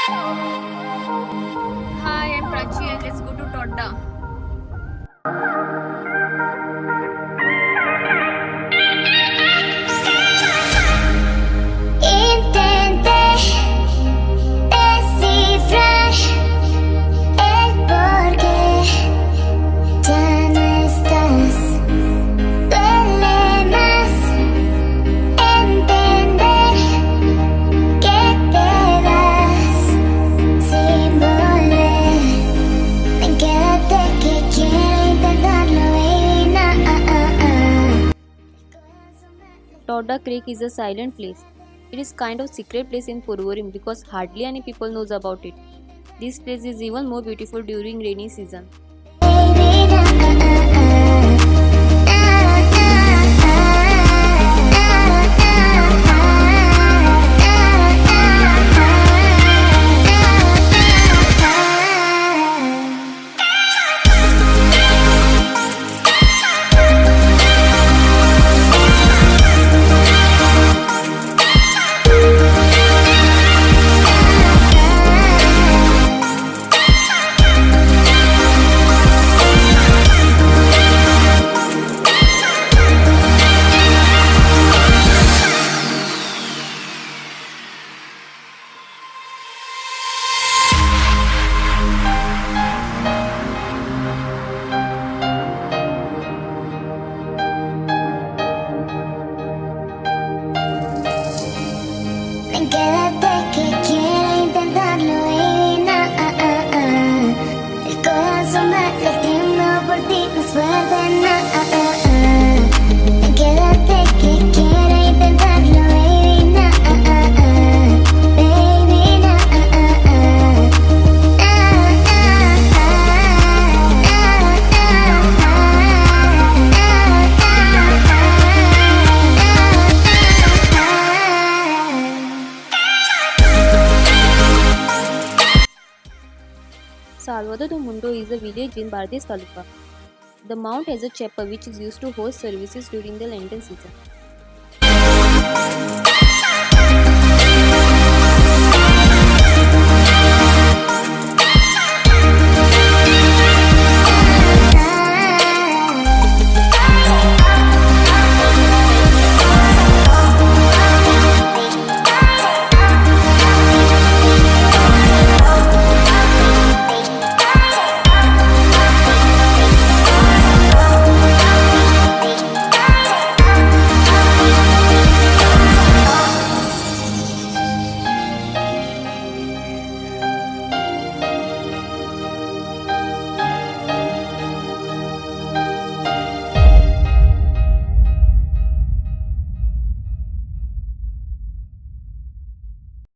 Hi, I'm Prachi and let's go to Torda. Intenté descifrar el porqué ya no estás. Duele más entender que te vas sin volver. Ven, quédate que quiero intentarlo, baby, Torda Creek is a silent place. It is kind of secret place in Porvorim because hardly any people knows about it. This place is even more beautiful during rainy season. Ven, quédate que quiero intentarlo, baby, el corazón va latiendo por ti más fuerte, Ven, quédate que quiero intentarlo, baby, Salvador Do Mundo is a village in Bardez Taluka. The mount has a chapel which is used to host services during the Lenten season.